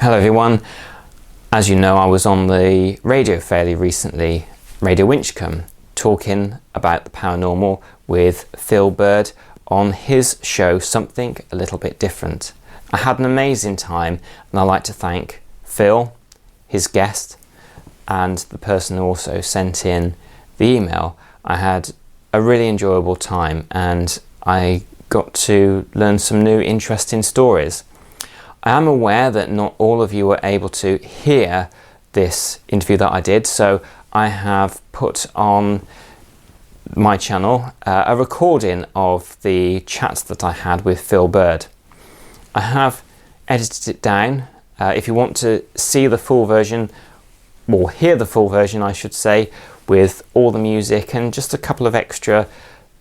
Hello everyone. As you know, I was on the radio fairly recently, Radio Winchcombe, talking about the paranormal with Phill Bird on his show Something a Little Bit Different. I had an amazing time, and I'd like to thank Phill, his guest, and the person who also sent in the email. I had a really enjoyable time, and I got to learn some new interesting stories. I am aware that not all of you were able to hear this interview that I did, so I have put on my channel a recording of the chat that I had with Phill Bird. I have edited it down. If you want to see the full version, or hear the full version I should say, with all the music and just a couple of extra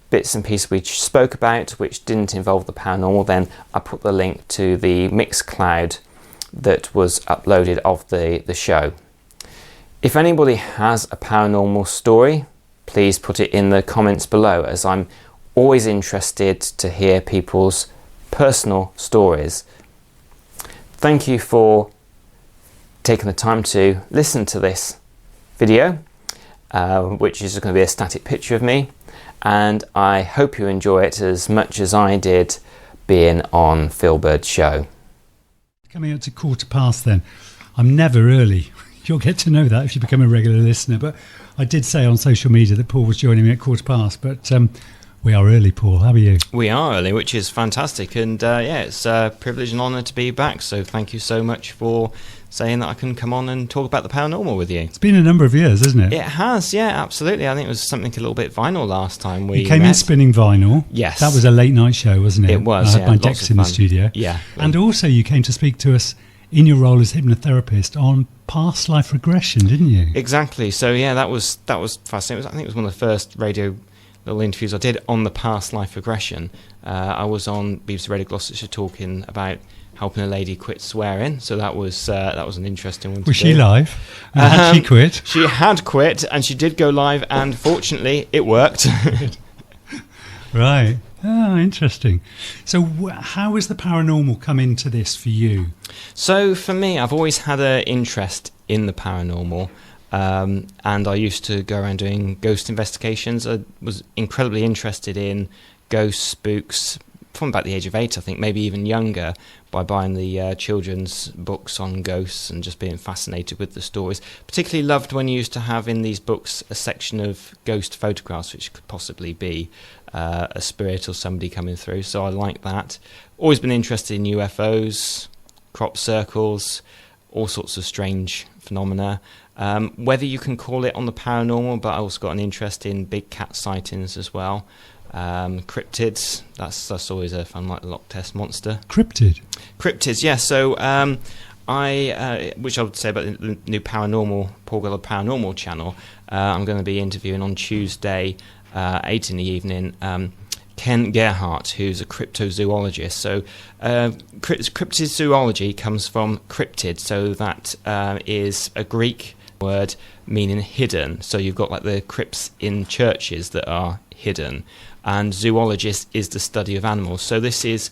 bits and pieces we spoke about which didn't involve the paranormal, then I put the link to the Mixcloud that was uploaded of the show. If anybody has a paranormal story, please put it in the comments below, as I'm always interested to hear people's personal stories. Thank you for taking the time to listen to this video, which is going to be a static picture of me. And I hope you enjoy it as much as I did being on Phill Bird's show. Coming up to 1:15 then. I'm never early. You'll get to know that if you become a regular listener. But I did say on social media that Paul was joining me at 1:15. But we are early, Paul. How are you? We are early, which is fantastic. And it's a privilege and honour to be back. So thank you so much for saying that I can come on and talk about the paranormal with you. It's been a number of years, hasn't it? It has, yeah, absolutely. I think it was something a little bit vinyl last time we You came in spinning vinyl. Yes. That was a late night show, wasn't it? It was, I had my decks in the studio. Yeah. And also you came to speak to us in your role as hypnotherapist on past life regression, didn't you? Exactly. So yeah, that was fascinating. I think it was one of the first radio little interviews I did on the past life regression. I was on BBC Radio Gloucestershire talking about helping a lady quit swearing, so that was an interesting one to do. Was she live? Had she quit? She had quit, and she did go live, and fortunately it worked. Right. Oh, interesting. So how has the paranormal come into this for you? So for me, I've always had an interest in the paranormal, and I used to go around doing ghost investigations. I was incredibly interested in ghosts, spooks, from about the age of 8, I think, maybe even younger, by buying the children's books on ghosts and just being fascinated with the stories. Particularly loved when you used to have in these books a section of ghost photographs, which could possibly be a spirit or somebody coming through. So I like that. Always been interested in UFOs, crop circles, all sorts of strange phenomena. Whether you can call it on the paranormal, but I also got an interest in big cat sightings as well. Cryptids, that's always a fun, like the Loch Ness Monster. Cryptids, yeah. So which I would say about the new paranormal, Paul Goddard Paranormal channel, I'm going to be interviewing on Tuesday, 8 in the evening, Ken Gerhardt, who's a cryptozoologist. So cryptozoology comes from cryptid, so that is a Greek word meaning hidden. So you've got like the crypts in churches that are hidden, and zoologist is the study of animals. So this is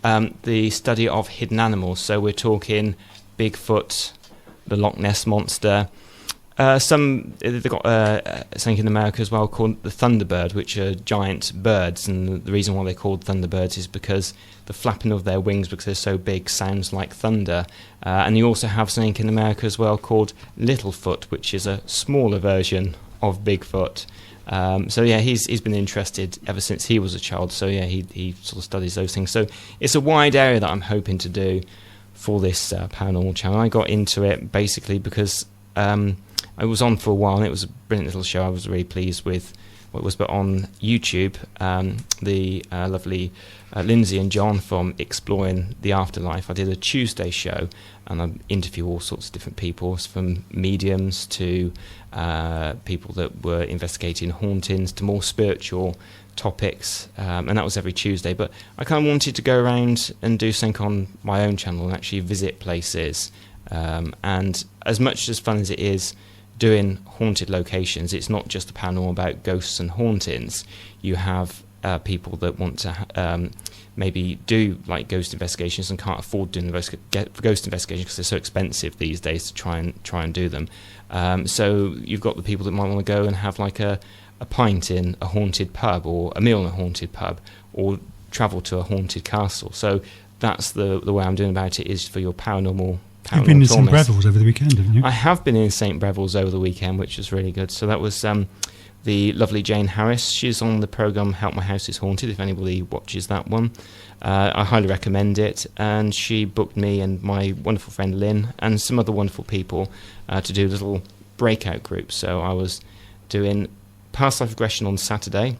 the study of hidden animals. So we're talking Bigfoot, the Loch Ness Monster. They've got something in America as well called the Thunderbird, which are giant birds, and the reason why they're called Thunderbirds is because the flapping of their wings, because they're so big, sounds like thunder. And you also have something in America as well called Littlefoot, which is a smaller version of Bigfoot. So yeah, he's been interested ever since he was a child. So yeah, he sort of studies those things. So it's a wide area that I'm hoping to do for this paranormal channel. I got into it basically because I was on for a while, and it was a brilliant little show. I was really pleased with what it was. But on YouTube, the lovely Lindsay and John from Exploring the Afterlife, I did a Tuesday show, and I interview all sorts of different people, from mediums to people that were investigating hauntings to more spiritual topics, and that was every Tuesday. But I kind of wanted to go around and do something on my own channel and actually visit places, and as much as fun as it is doing haunted locations, it's not just the paranormal about ghosts and hauntings. You have people that want to maybe do like ghost investigations and can't afford doing ghost investigations because they're so expensive these days to try and do them. So you've got the people that might want to go and have like a pint in a haunted pub, or a meal in a haunted pub, or travel to a haunted castle. So that's the way I'm doing about it, is for your paranormal. You've been in St Breville's over the weekend, haven't you? I have been in St Breville's over the weekend, which was really good. So that was the lovely Jane Harris. She's on the programme Help My House is Haunted, if anybody watches that one. I highly recommend it. And she booked me and my wonderful friend Lynn and some other wonderful people to do little breakout groups. So I was doing past life regression on Saturday.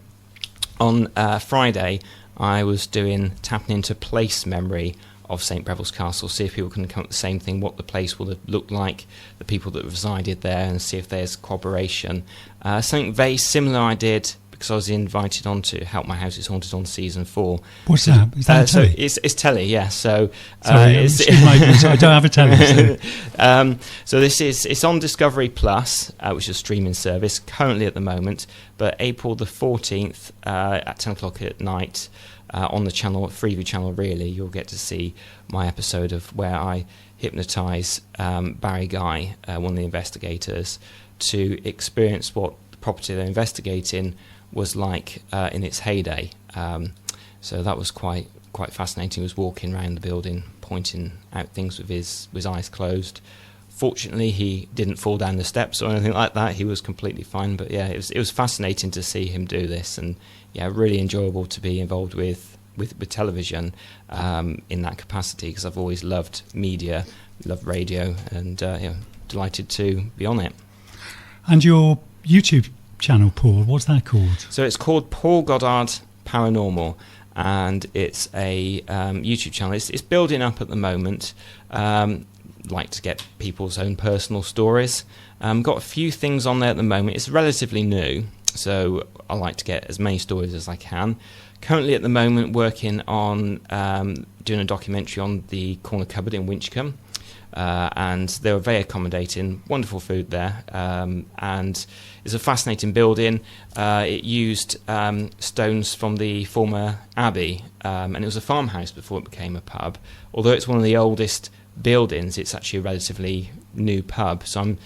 On Friday, I was doing tapping into place memory of St Breville's Castle, see if people can come up with the same thing, what the place would have looked like, the people that resided there, and see if there's corroboration. Something very similar I did because I was invited on to Help My House is Haunted on season 4. What's that? Is that telly? So it's telly, yeah. So sorry, I don't have a telly. So it's on Discovery Plus, which is a streaming service currently at the moment. But April the 14th at 10 o'clock at night. On the channel, Freeview channel, really, you'll get to see my episode of where I hypnotise Barry Guy, one of the investigators, to experience what the property they're investigating was like in its heyday. So that was quite fascinating. He was walking around the building, pointing out things with his eyes closed. Fortunately, he didn't fall down the steps or anything like that. He was completely fine. But yeah, it was fascinating to see him do this, and yeah, really enjoyable to be involved with television in that capacity, because I've always loved media, loved radio, and delighted to be on it. And your YouTube channel, Paul, what's that called? So it's called Paul Goddard Paranormal, and it's a YouTube channel. It's building up at the moment. Like to get people's own personal stories. Got a few things on there at the moment. It's relatively new, so I like to get as many stories as I can. Currently at the moment working on doing a documentary on the corner cupboard in Winchcombe, and they were very accommodating, wonderful food there, and it's a fascinating building. It used stones from the former abbey, and it was a farmhouse before it became a pub. Although it's one of the oldest buildings, it's actually a relatively new pub. So I'm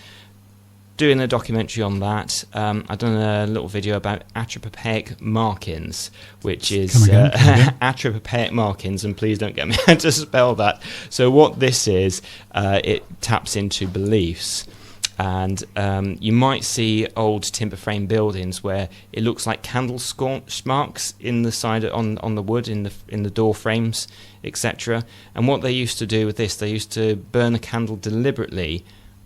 doing a documentary on that. I've done a little video about atropopeic markings, which is atropopeic markings, and please don't get me how to spell that. So what this is, it taps into beliefs. And you might see old timber frame buildings where it looks like candle scorch marks in the side on the wood in the door frames, etc. And what they used to do with this, they used to burn a candle deliberately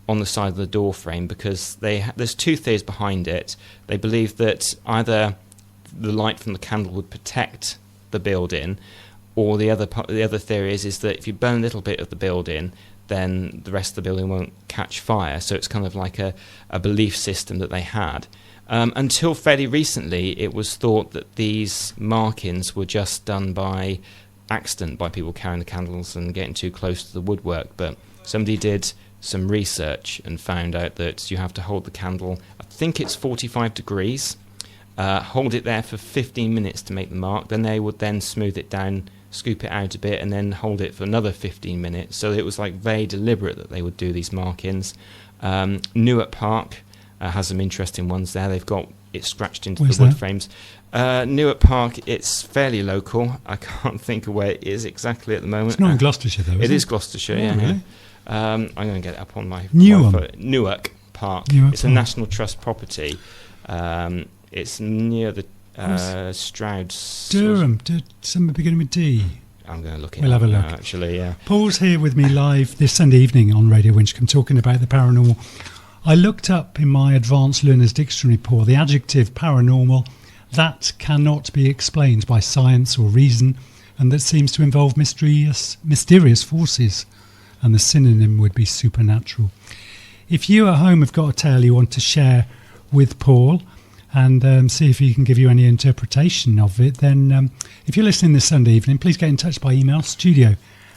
on the side of the door frame, because there's two theories behind it. They believe that either the light from the candle would protect the building, or the other theory is that if you burn a little bit of the building, then the rest of the building won't catch fire. So it's kind of like a belief system that they had. Until fairly recently, it was thought that these markings were just done by accident, by people carrying the candles and getting too close to the woodwork. But somebody did some research and found out that you have to hold the candle, I think it's 45 degrees, hold it there for 15 minutes to make the mark. Then they would then smooth it down, scoop it out a bit, and then hold it for another 15 minutes. So it was like very deliberate that they would do these markings. Newark Park has some interesting ones there. They've got it scratched into the wood frames. Newark Park, it's fairly local. I can't think of where it is exactly at the moment. It's not in Gloucestershire, though, is it? It is Gloucestershire, yeah. Really? I'm going to get it up on my Newark Park. It's a National Trust property. It's near the Strouds. Durham, something beginning with D. I'm going to look it We'll up have a look. now, actually, yeah. Paul's here with me live this Sunday evening on Radio Winchcombe, talking about the paranormal. I looked up in my Advanced Learner's Dictionary, Paul, the adjective paranormal, that cannot be explained by science or reason, and that seems to involve mysterious forces, and the synonym would be supernatural. If you at home have got a tale you want to share with Paul, and see if he can give you any interpretation of it, then if you're listening this Sunday evening, please get in touch by email, studio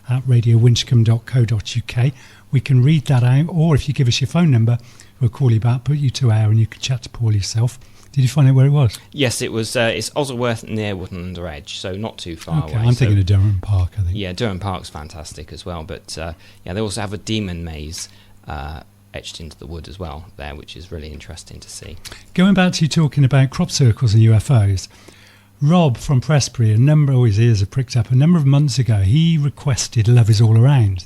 at radiowinchcombe.co.uk. We can read that out, or if you give us your phone number, we'll call you back, put you to air, and you can chat to Paul yourself. Did you find out where it was? Yes, it was. It's Oslerworth near Wootton Under Edge, so not too far away. I'm thinking of Durham Park, I think. Yeah, Durham Park's fantastic as well, but they also have a demon maze etched into the wood as well there, which is really interesting to see. Going back to you talking about crop circles and UFOs, Rob from Prestbury, his ears have pricked up, a number of months ago, he requested Love Is All Around. Do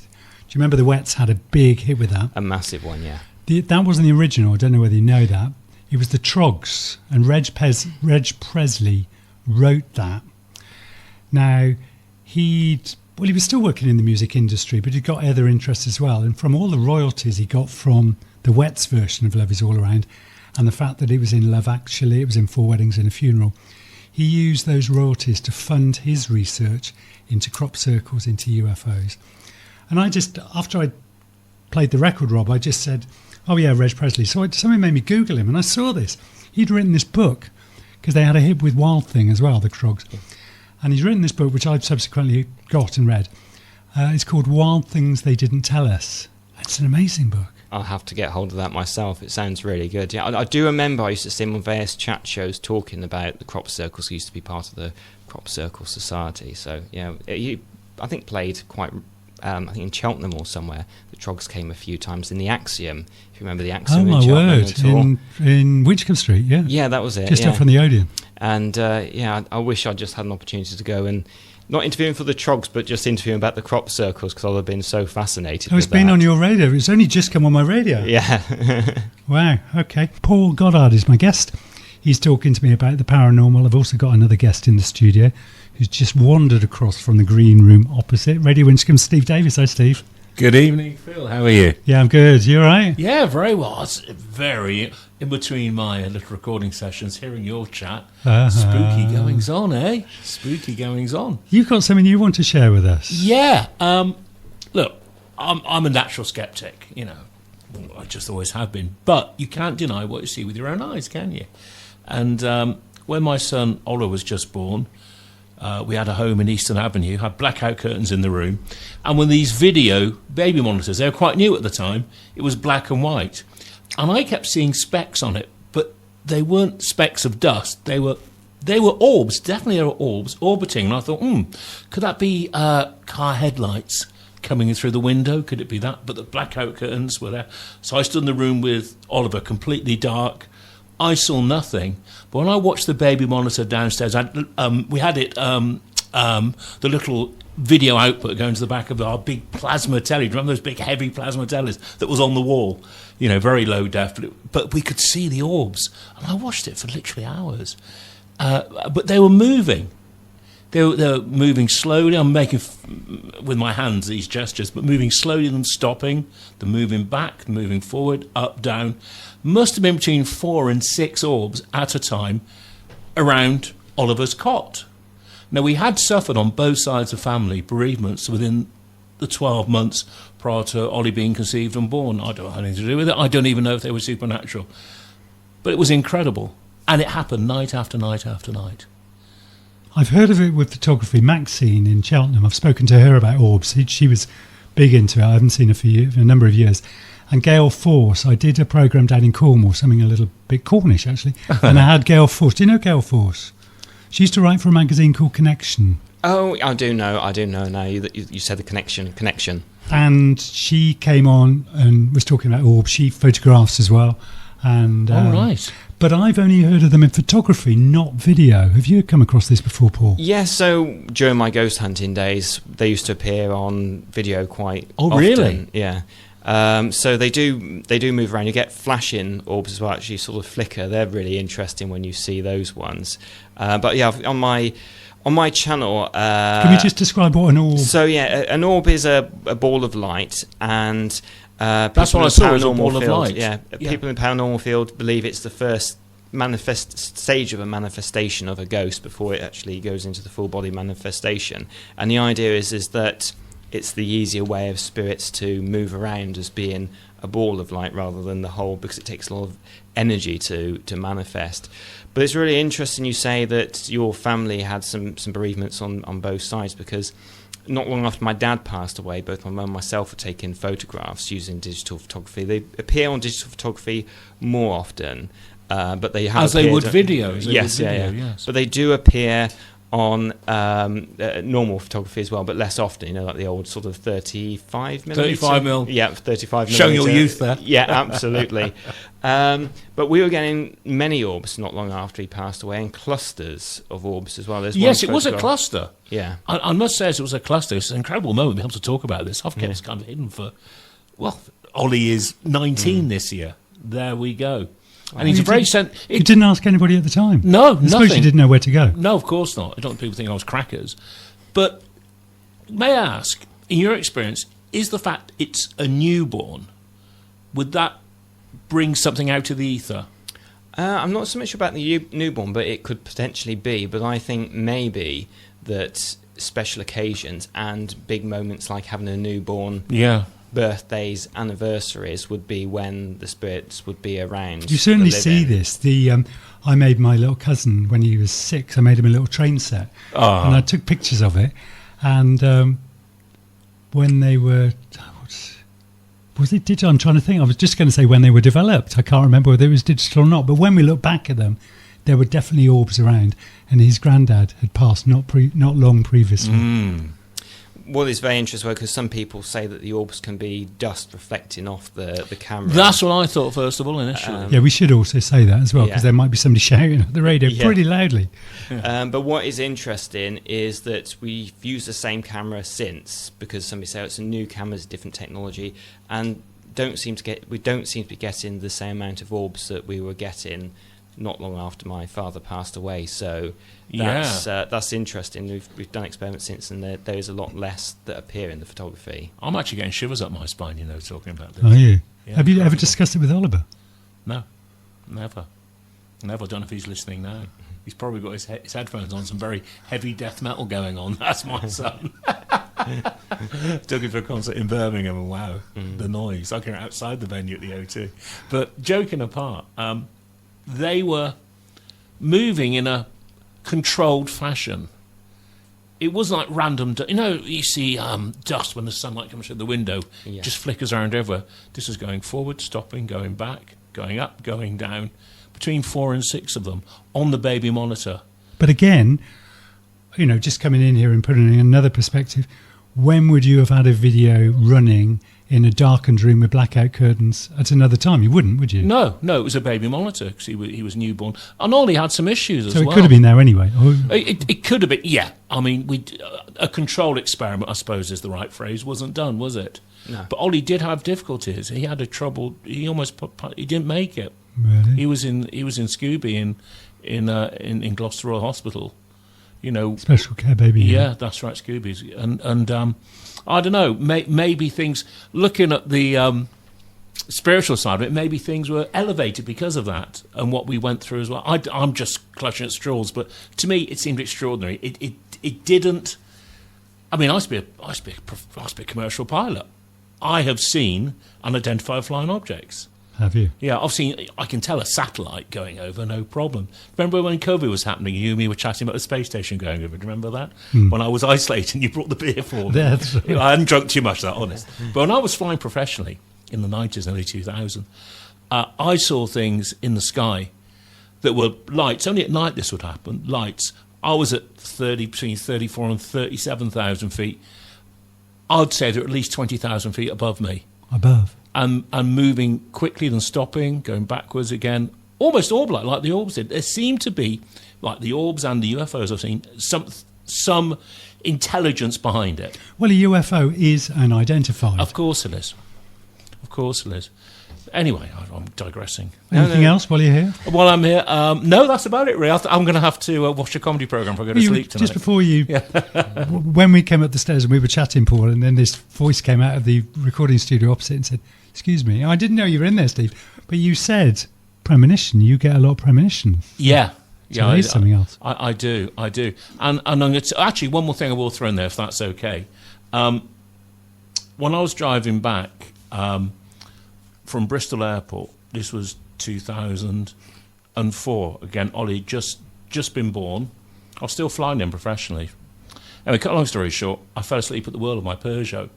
you remember the Wets had a big hit with that? A massive one, yeah. That wasn't the original, I don't know whether you know that. It was the Trogs, and Reg Presley wrote that. Now, he was still working in the music industry, but he'd got other interests as well. And from all the royalties he got from the Wets version of Love Is All Around, and the fact that it was in Love Actually, it was in 4 Weddings and a Funeral, he used those royalties to fund his research into crop circles, into UFOs. And after I played the record, Rob, I just said, oh yeah, Reg Presley. So somebody made me Google him, and I saw this. He'd written this book, because they had a hit with Wild Thing as well, the Trogs. And he's written this book, which I've subsequently got and read. It's called Wild Things They Didn't Tell Us. It's an amazing book. I'll have to get hold of that myself. It sounds really good. Yeah, I do remember I used to see him on various chat shows talking about the crop circles. He used to be part of the Crop Circle Society. So, yeah, he, I think, played quite... I think in Cheltenham or somewhere, the Trogs came a few times in the Axiom. If you remember the Axiom in Cheltenham. In Winchcombe Street, yeah. Yeah, that was it. Just up from the Odeon. And I wish I just had an opportunity to go and not interviewing for the Trogs, but just interviewing about the crop circles, because I'd have been so fascinated. It's been on your radio. It's only just come on my radio. Yeah. Wow. Okay. Paul Goddard is my guest. He's talking to me about the paranormal. I've also got another guest in the studio who's just wandered across from the green room opposite. Radio Winchcombe, Steve Davis. Hi, Steve. Good evening, Phil. How are you? Yeah, I'm good. You all right? Yeah, very well. It's very, in between my little recording sessions, hearing your chat. Spooky goings on, eh? Spooky goings on. You've got something you want to share with us? Yeah. Look, I'm a natural skeptic, you know. I just always have been. But you can't deny what you see with your own eyes, can you? And when my son Ola was just born, we had a home in Eastern Avenue, had blackout curtains in the room, and when these video baby monitors, they were quite new at the time, it was black and white. And I kept seeing specks on it, but they weren't specks of dust, they were orbs, definitely they were orbs, orbiting, and I thought, could that be car headlights coming in through the window? Could it be that? But the blackout curtains were there. So I stood in the room with Oliver, completely dark. I saw nothing, but when I watched the baby monitor downstairs, we had it, the little video output going to the back of our big plasma telly. Do you remember those big heavy plasma tellies that was on the wall? You know, very low def, but we could see the orbs. And I watched it for literally hours. But they were moving. They were moving slowly. I'm making, with my hands, these gestures, but moving slowly and stopping, then moving back, moving forward, up, down. Must have been between 4 and 6 orbs at a time around Oliver's cot. Now, we had suffered on both sides of family bereavements within the 12 months prior to Ollie being conceived and born. I don't have anything to do with it. I don't even know if they were supernatural. But it was incredible. And it happened night after night after night. I've heard of it with photography. Maxine in Cheltenham, I've spoken to her about orbs. She was big into it. I haven't seen her for a number of years. And Gail Force, I did a programme down in Cornwall, something a little bit Cornish actually, and I had Gail Force. Do you know Gail Force? She used to write for a magazine called Connection. Oh, I do know now. You said the Connection. And she came on and was talking about orbs. She photographs as well. And all right. But I've only heard of them in photography, not video. Have you come across this before, Paul? Yeah, so during my ghost hunting days, they used to appear on video quite often. Oh, really? Yeah. So they do move around. You get flashing orbs as well, actually sort of flicker. They're really interesting when you see those ones. But yeah, on my channel... Can you just describe what an orb... So yeah, an orb is a ball of light, and... that's what I saw, was a ball of light. Yeah, people in the paranormal field believe it's the first stage of a manifestation of a ghost before it actually goes into the full body manifestation. And the idea is that it's the easier way of spirits to move around as being a ball of light rather than the whole, because it takes a lot of energy to manifest. But it's really interesting you say that your family had some bereavements on both sides, because not long after my dad passed away, both my mum and myself were taking photographs using digital photography. They appear on digital photography more often, but they have as they would videos. Yes, yes. But they do appear on normal photography as well, but less often. Like the old sort of 35 millimeter. 35 mil. Yeah, 35 Showing millimeter. your youth there. Yeah, absolutely. But we were getting many orbs not long after he passed away, and clusters of orbs as well. Yes, it was a cluster. Yeah. I must say it was a cluster. It's an incredible moment to be able to talk about this. I've kept this kind of hidden for, Ollie is 19 this year. There we go. And he's a very... You didn't ask anybody at the time? No, I nothing. suppose you didn't know where to go. No, of course not. I don't want people think I was crackers. But may I ask, in your experience, is the fact it's a newborn, would that bring something out of the ether? I'm not so much about the newborn, but it could potentially be. But I think maybe that special occasions and big moments like having a newborn... Yeah. Birthdays, anniversaries would be when the spirits would be around. You certainly see this. I made my little cousin when he was 6. I made him a little train set, and I took pictures of it. And when they were, was it digital? I'm trying to think. I was just going to say when they were developed. I can't remember whether it was digital or not. But when we look back at them, there were definitely orbs around, and his granddad had passed not long previously. Well, it's very interesting because some people say that the orbs can be dust reflecting off the camera. That's what I thought first of all initially. Yeah, we should also say that as well, because there might be somebody shouting at the radio pretty loudly. But what is interesting is that we've used the same camera since, because somebody said it's a new camera, it's different technology, and we don't seem to be getting the same amount of orbs that we were getting not long after my father passed away. So that's interesting. We've done experiments since, and there is a lot less that appear in the photography. I'm actually getting shivers up my spine, talking about this. Are you? Yeah, Have you ever discussed it with Oliver? No, never. I don't know if he's listening now. He's probably got his headphones on, some very heavy death metal going on. That's my son. Took him for a concert in Birmingham, and wow, the noise. I came outside the venue at the O2. But joking apart, they were moving in a controlled fashion. It wasn't like random... you see dust when the sunlight comes through the window, just flickers around everywhere. This was going forward, stopping, going back, going up, going down, between 4 and 6 of them on the baby monitor. But again, just coming in here and putting in another perspective, when would you have had a video running in a darkened room with blackout curtains at another time? You wouldn't, would you? No, it was a baby monitor because he was newborn. And Ollie had some issues as well. So it could have been there anyway. It could have been, yeah. I mean, a controlled experiment, I suppose is the right phrase, wasn't done, was it? No. But Ollie did have difficulties. He had he didn't make it. Really? He was in Scooby in Gloucester Royal Hospital. Special care baby. Yeah, that's right, Scooby's. And I don't know, maybe things, looking at the spiritual side of it, maybe things were elevated because of that and what we went through as well. I'm just clutching at straws, but to me it seemed extraordinary. It didn't... I mean, I used to be a commercial pilot. I have seen unidentified flying objects. Have you? Yeah, I can tell a satellite going over, no problem. Remember when COVID was happening, you and me were chatting about the space station going over? Do you remember that? When I was isolating, you brought the beer for me. That's right. I hadn't drunk too much, that honest. But when I was flying professionally in the 90s, early 2000, I saw things in the sky that were lights. Only at night this would happen, lights. I was at between 34 and 37,000 feet. I'd say they're at least 20,000 feet above me. Above? And moving quickly, then stopping, going backwards again, almost orb-like, like the orbs did. There seemed to be, like the orbs and the UFOs I've seen, some intelligence behind it. Well, a UFO is unidentified. Of course it is. Of course it is. Anyway, I'm digressing. Anything else while you're here? While I'm here, no, that's about it, really. I'm going to have to watch a comedy programme if I go to sleep tonight. Just before you, when we came up the stairs and we were chatting, Paul, and then this voice came out of the recording studio opposite and said, "Excuse me, I didn't know you were in there, Steve, but you said premonition. You get a lot of premonitions." Yeah. So that is something else. I do. And I'm going to... Actually, one more thing I will throw in there, if that's okay. When I was driving back... from Bristol Airport, this was 2004. Again, Ollie just been born. I was still flying him professionally. Anyway, cut a long story short, I fell asleep at the wheel of my Peugeot,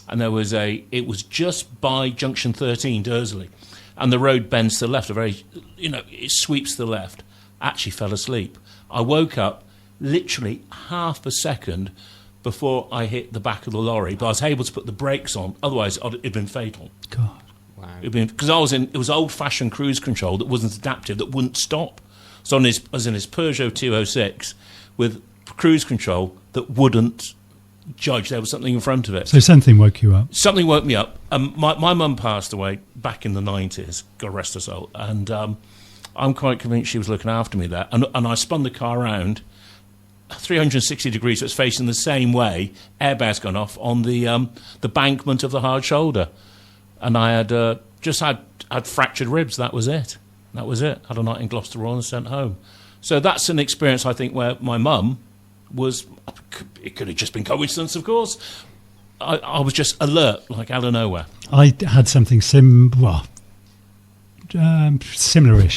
and it was just by junction 13, Dursley, and the road bends to the left, it sweeps to the left. Actually fell asleep. I woke up literally half a second before I hit the back of the lorry, but I was able to put the brakes on, otherwise it'd been fatal. God. Wow. Because it was old-fashioned cruise control that wasn't adaptive, that wouldn't stop. So I was in his Peugeot 206 with cruise control that wouldn't judge there was something in front of it. So something woke you up? Something woke me up. My mum passed away back in the 90s, God rest her soul, and I'm quite convinced she was looking after me there. And I spun the car around 360 degrees, so it's facing the same way. Airbag's gone off on the bankment of the hard shoulder. And I had just had fractured ribs. That was it. Had a night in Gloucester Royal and sent home. So that's an experience, I think, where my mum was... It could have just been coincidence, of course. I was just alert, like out of nowhere. I had something similar-ish,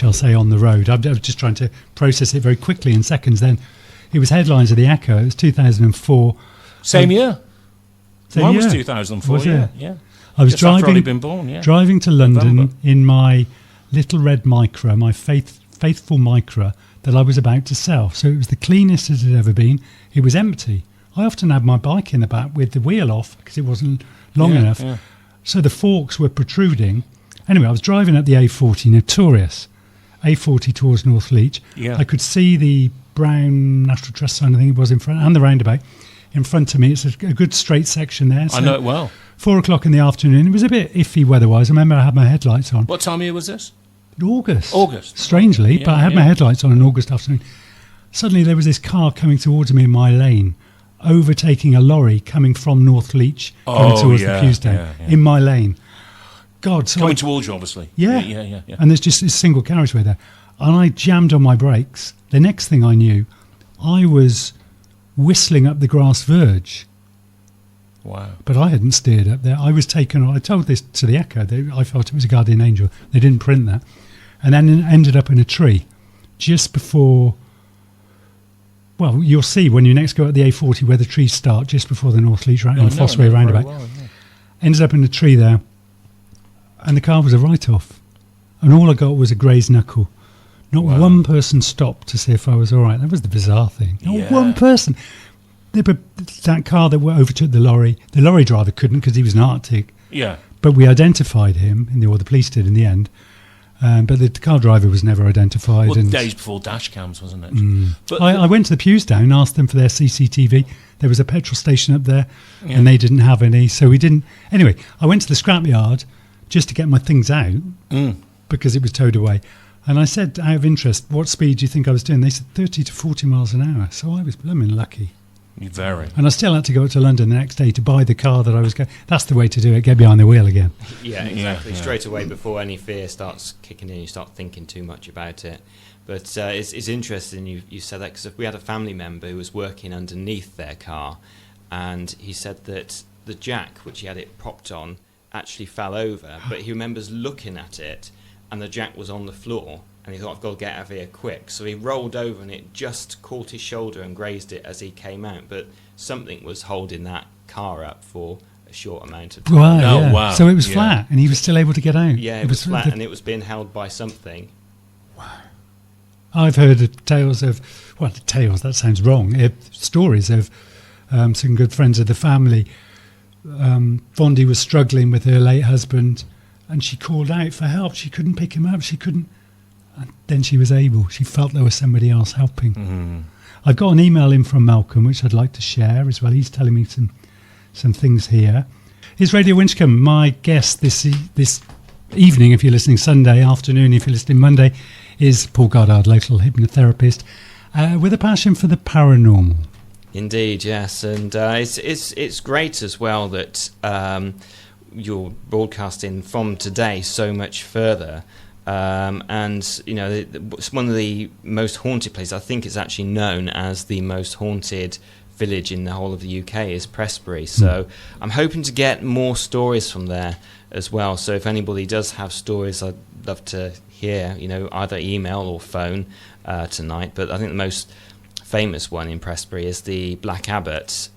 I'll say, on the road. I was just trying to process it very quickly in seconds. Then it was headlines of the Echo. It was 2004. Same year. Mine was 2004. Was it? Yeah. I was Just after I'd been born, yeah. driving to London November. in my little red Micra, my faithful Micra that I was about to sell. So it was the cleanest it had ever been. It was empty. I often had my bike in the back with the wheel off because it wasn't long enough. Yeah. So the forks were protruding. Anyway, I was driving up the A40, notorious A40 towards North Leach. Yeah. I could see the brown National Trust sign, I think it was, in front, and the roundabout in front of me. It's a good straight section there. So I know it well. 4 o'clock in the afternoon. It was a bit iffy weather-wise. I remember I had my headlights on. What time of year was this? August. Strangely, but I had my headlights on an August afternoon. Suddenly there was this car coming towards me in my lane, overtaking a lorry coming from North Leach, coming towards the Pewsdown, in my lane. God. So coming towards you, obviously. Yeah. And there's just this single carriageway there. And I jammed on my brakes. The next thing I knew, I was whistling up the grass verge. Wow. But I hadn't steered up there. I was taken on. I told this to the Echo. I felt it was a guardian angel. They didn't print that. And then ended up in a tree just before... Well, you'll see when you next go at the A40 where the trees start, just before the North Leach and the Fossway roundabout. Well, yeah. Ended up in a tree there. And the car was a write-off. And all I got was a grazed knuckle. Not one person stopped to see if I was all right. That was the bizarre thing. Not one person. That car that overtook the lorry driver couldn't because he was an Arctic. Yeah. But we identified him, or the police did in the end. But the car driver was never identified. Well, days before dash cams, wasn't it? But I went to the Pewsdown and asked them for their CCTV. There was a petrol station up there, and they didn't have any, so we didn't. Anyway, I went to the scrapyard just to get my things out because it was towed away. And I said, out of interest, what speed do you think I was doing? They said 30 to 40 miles an hour. So I was blooming lucky. Very. And I still had to go up to London the next day to buy the car that I was going. That's the way to do it. Get behind the wheel again. Yeah, exactly. Straight away before any fear starts kicking in, you start thinking too much about it. But it's interesting you said that because we had a family member who was working underneath their car, and he said that the jack, which he had it propped on, actually fell over. But he remembers looking at it, and the jack was on the floor. And he thought, I've got to get out of here quick. So he rolled over and it just caught his shoulder and grazed it as he came out. But something was holding that car up for a short amount of time. Wow. So it was flat and he was still able to get out. Yeah, it was flat and it was being held by something. Wow. I've heard of tales of, that sounds wrong, stories of some good friends of the family. Vondi was struggling with her late husband and she called out for help. She couldn't pick him up. And then she was able. She felt there was somebody else helping. Mm-hmm. I've got an email in from Malcolm, which I'd like to share as well. He's telling me some things here. Is Radio Winchcombe my guest this evening, if you're listening Sunday afternoon, if you're listening Monday, is Paul Goddard, local hypnotherapist, with a passion for the paranormal. Indeed, yes. And it's great as well that you're broadcasting from today so much further. And you know, it's one of the most haunted places. I think it's actually known as the most haunted village in the whole of the UK is Prestbury. So I'm hoping to get more stories from there as well. So if anybody does have stories, I'd love to hear, either email or phone tonight. But I think the most famous one in Prestbury is the Black Abbot.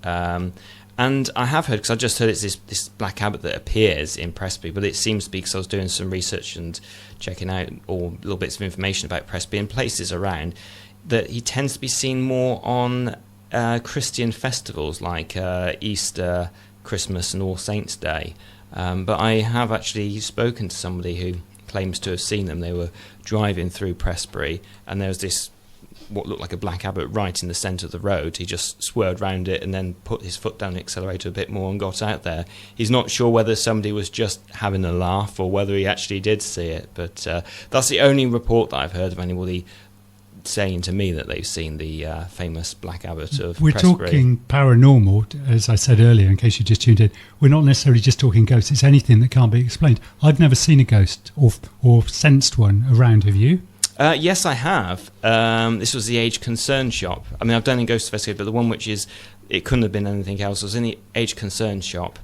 And I have heard, because I just heard it's this Black Abbot that appears in Prestbury, but it seems to be, because I was doing some research and checking out all little bits of information about Prestbury and places around, that he tends to be seen more on Christian festivals like Easter, Christmas and All Saints' Day. But I have actually spoken to somebody who claims to have seen them. They were driving through Prestbury, and there was this what looked like a Black Abbot right in the centre of the road. He just swerved round it and then put his foot down the accelerator a bit more and got out there. He's not sure whether somebody was just having a laugh or whether he actually did see it, but that's the only report that I've heard of anybody saying to me that they've seen the famous Black Abbot of We're Prestbury. talking paranormal, as I said earlier, in case you just tuned in. We're not necessarily just talking ghosts. It's anything that can't be explained. I've never seen a ghost or sensed one around. Have you? Yes, I have. This was the Age Concern shop. I mean, I've done in Ghost Investigate, but the one which is, it couldn't have been anything else. I was in the Age Concern shop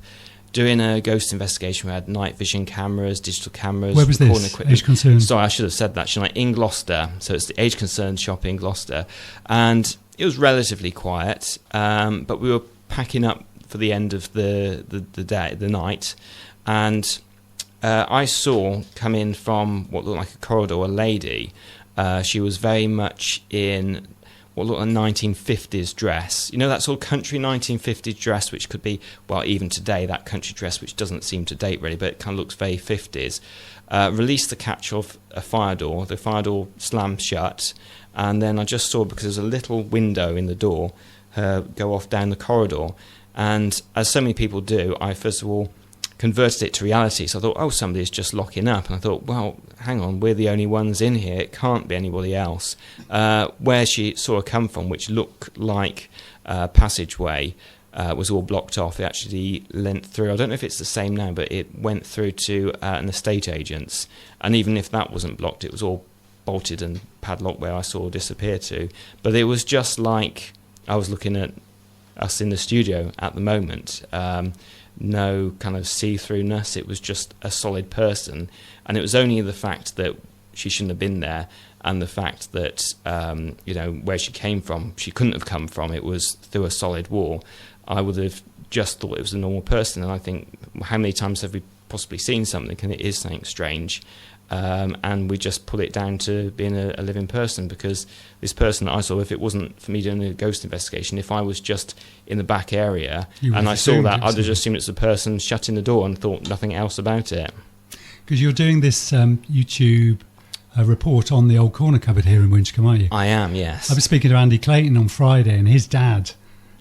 doing a ghost investigation. We had night vision cameras, digital cameras. Where was recording this? equipment. Age Concern? Sorry, I should have said that, shouldn't I? In Gloucester. So it's the Age Concern shop in Gloucester. And it was relatively quiet, but we were packing up for the end of the night. And I saw come in from what looked like a corridor a lady. She was very much in what looked like a 1950s dress. You know, that sort of country 1950s dress, which could be, well, even today, that country dress, which doesn't seem to date really, but it kind of looks very 50s. Released the catch of a fire door. The fire door slammed shut. And then I just saw, because there's a little window in the door, her go off down the corridor. And as so many people do, I first of all converted it to reality. So I thought, oh, somebody's just locking up. And I thought, well, hang on, we're the only ones in here. It can't be anybody else. Where she saw her come from, which looked like a passageway, was all blocked off. It actually leant through. I don't know if it's the same now, but it went through to an estate agent's. And even if that wasn't blocked, it was all bolted and padlocked where I saw her disappear to. But it was just like I was looking at us in the studio at the moment. No kind of see-throughness. It was just a solid person, and it was only the fact that she shouldn't have been there, and the fact that where she came from, she couldn't have come from. It was through a solid wall. I would have just thought it was a normal person, and I think, how many times have we possibly seen something, and it is something strange, and we just put it down to being a living person, because this person that I saw, if it wasn't for me doing a ghost investigation, if I was just in the back area and I saw that, I'd have just assumed it's a person shutting the door and thought nothing else about it. Because you're doing this YouTube report on the old corner cupboard here in Winchcombe, aren't you? I am, yes. I was speaking to Andy Clayton on Friday, and his dad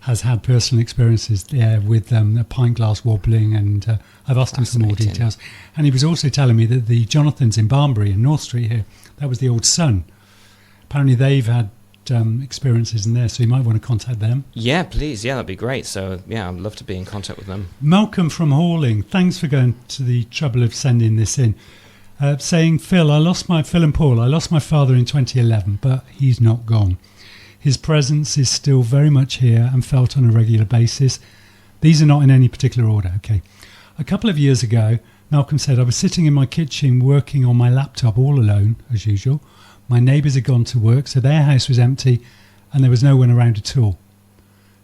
has had personal experiences there with a pint glass wobbling, and I've asked him some more details. And he was also telling me that the Jonathans in Barnbury in North Street here, that was the old son. Apparently they've had experiences in there, so you might want to contact them. Yeah, please. Yeah, that'd be great. So, yeah, I'd love to be in contact with them. Malcolm from Horling, thanks for going to the trouble of sending this in. Saying, Phil and Paul, I lost my father in 2011, but he's not gone. His presence is still very much here and felt on a regular basis. These are not in any particular order. Okay. A couple of years ago, Malcolm said, I was sitting in my kitchen working on my laptop all alone, as usual. My neighbours had gone to work, so their house was empty and there was no one around at all.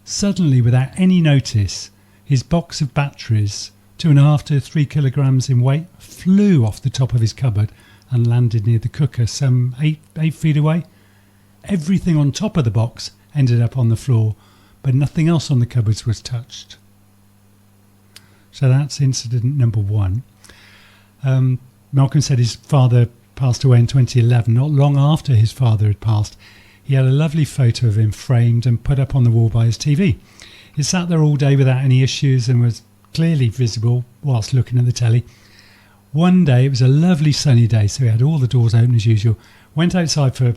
Suddenly, without any notice, his box of batteries, 2.5 to 3 kilograms in weight, flew off the top of his cupboard and landed near the cooker, some 8 feet away. Everything on top of the box ended up on the floor, but nothing else on the cupboards was touched. So that's incident number 1. Malcolm said his father passed away in 2011. Not long after his father had passed, he had a lovely photo of him framed and put up on the wall by his TV. He sat there all day without any issues and was clearly visible whilst looking at the telly. One day, it was a lovely sunny day, so he had all the doors open as usual. Went outside for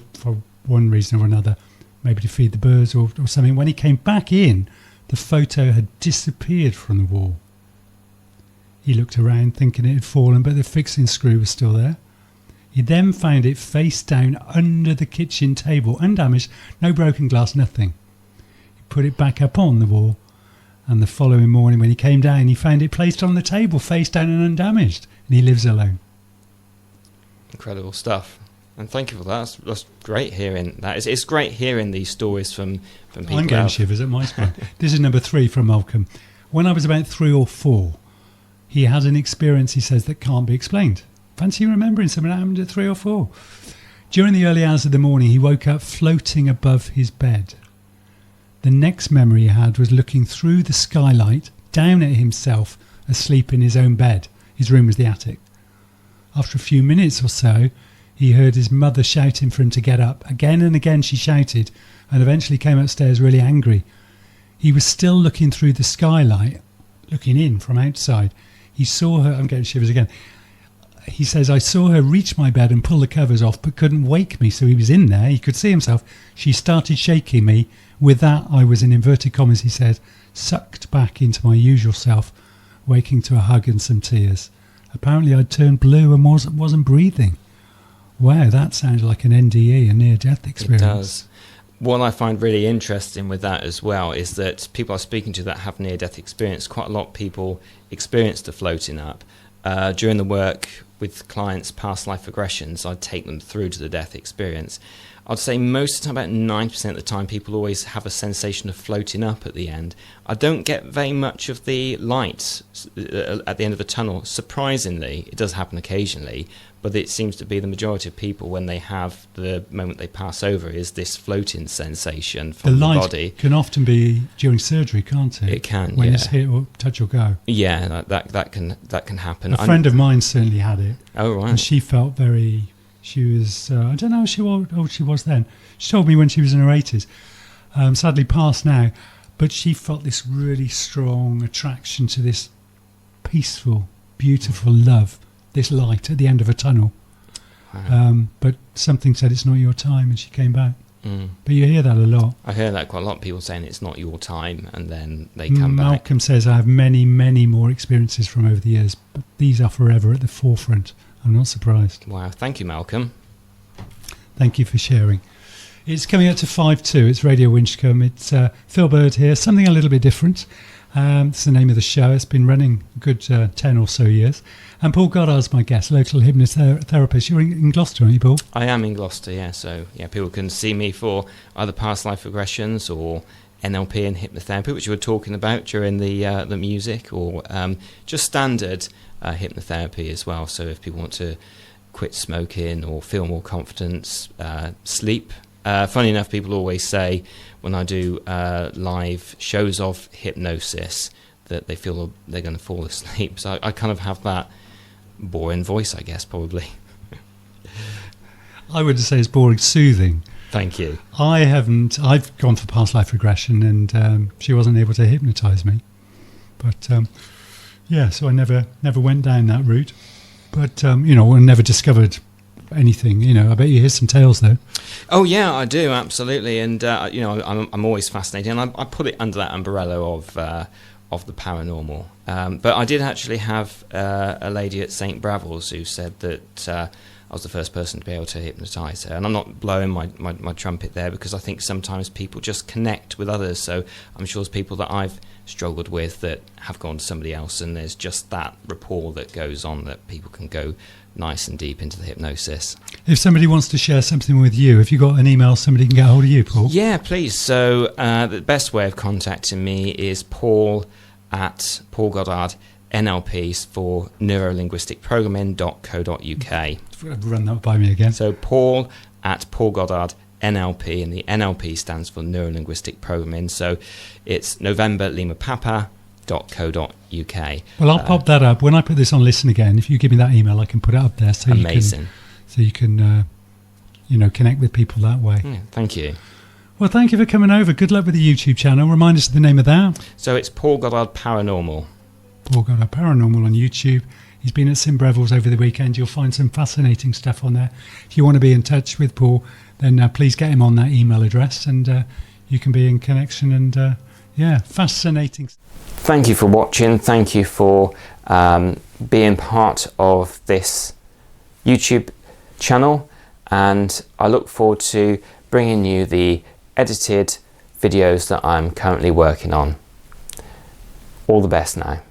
one reason or another, maybe to feed the birds or something. When he came back in, the photo had disappeared from the wall. He looked around thinking it had fallen, but the fixing screw was still there. He then found it face down under the kitchen table, undamaged, no broken glass, nothing. He put it back up on the wall, and the following morning when he came down, he found it placed on the table, face down and undamaged, and he lives alone. Incredible stuff. and thank you for that. That's great hearing that. It's great hearing these stories from people. I'm getting shivers at my spine. This is number 3 from Malcolm. When I was about 3 or 4, he had an experience, he says, that can't be explained. Fancy remembering something that happened at 3 or 4. During the early hours of the morning, he woke up floating above his bed. The next memory he had was looking through the skylight down at himself asleep in his own bed. His room was the attic. After a few minutes or so, he heard his mother shouting for him to get up. Again and again she shouted, and eventually came upstairs really angry. He was still looking through the skylight, looking in from outside. He saw her, I'm getting shivers again. He says, I saw her reach my bed and pull the covers off, but couldn't wake me, so he was in there. He could see himself. She started shaking me. With that, I was, in inverted commas, he said, sucked back into my usual self, waking to a hug and some tears. Apparently, I'd turned blue and wasn't breathing. Wow, that sounds like an NDE, a near-death experience. It does. What I find really interesting with that as well is that people I'm speaking to that have near-death experience, quite a lot of people experience the floating up. During the work with clients' past life regressions, I'd take them through to the death experience. I'd say most of the time, about 90% of the time, people always have a sensation of floating up at the end. I don't get very much of the light at the end of the tunnel. Surprisingly, it does happen occasionally, but it seems to be the majority of people, when they have the moment they pass over, is this floating sensation from the body. Light can often be during surgery, can't it? It can, when yeah. it's hit or touch or go. Yeah, that can happen. A friend of mine certainly had it. Oh, right. And she felt very... She was, I don't know how old she was then. She told me when she was in her 80s. Sadly passed now. But she felt this really strong attraction to this peaceful, beautiful love, this light at the end of a tunnel. Wow. But something said it's not your time, and she came back. Mm. But you hear that a lot. I hear that quite a lot of people saying it's not your time, and then they come back. Malcolm says, I have many, many more experiences from over the years, but these are forever at the forefront. I'm not surprised. Wow, thank you, Malcolm. Thank you for sharing. It's coming up to 5-2. It's Radio Winchcombe. It's Phill Bird here. Something a little bit different. It's the name of the show. It's been running a good 10 or so years. And Paul Goddard's my guest, local hypnotherapist. You're in Gloucester, aren't you, Paul? I am in Gloucester, yeah. So, yeah, people can see me for either past life regressions or NLP and hypnotherapy, which you were talking about during the music, or just standard hypnotherapy as well. So if people want to quit smoking or feel more confidence, sleep. Funny enough, people always say when I do live shows of hypnosis that they feel they're going to fall asleep. So I kind of have that boring voice, I guess, probably. I would say it's boring, soothing. Thank you. I've gone for past life regression, and she wasn't able to hypnotise me. But yeah, so I never went down that route. But I never discovered anything. I bet you hear some tales though. Oh yeah, I do, absolutely. And I'm always fascinated, and I put it under that umbrella of the paranormal. But I did actually have a lady at St. Bravils who said that I was the first person to be able to hypnotise her. And I'm not blowing my trumpet there, because I think sometimes people just connect with others. So I'm sure there's people that I've struggled with that have gone to somebody else, and there's just that rapport that goes on, that people can go nice and deep into the hypnosis. If somebody wants to share something with you, have you got an email somebody can get hold of you, Paul? Yeah, please. So the best way of contacting me is Paul at Paul Goddard NLP for neurolinguisticprogramming.co.uk. Run that by me again. So Paul at Paul Goddard NLP, and the NLP stands for Neurolinguistic Programming. So it's November Lima Papa.co.uk. Well, I'll pop that up when I put this on Listen Again. If you give me that email, I can put it up there. So amazing. You can connect with people that way. Yeah, thank you. Well, thank you for coming over. Good luck with the YouTube channel. Remind us of the name of that. So it's Paul Goddard Paranormal. Paul Goddard Paranormal on YouTube. He's been at St. Breville's over the weekend. You'll find some fascinating stuff on there. If you want to be in touch with Paul, then please get him on that email address, and you can be in connection. And fascinating. Thank you for watching. Thank you for being part of this YouTube channel, and I look forward to bringing you the edited videos that I'm currently working on. All the best now.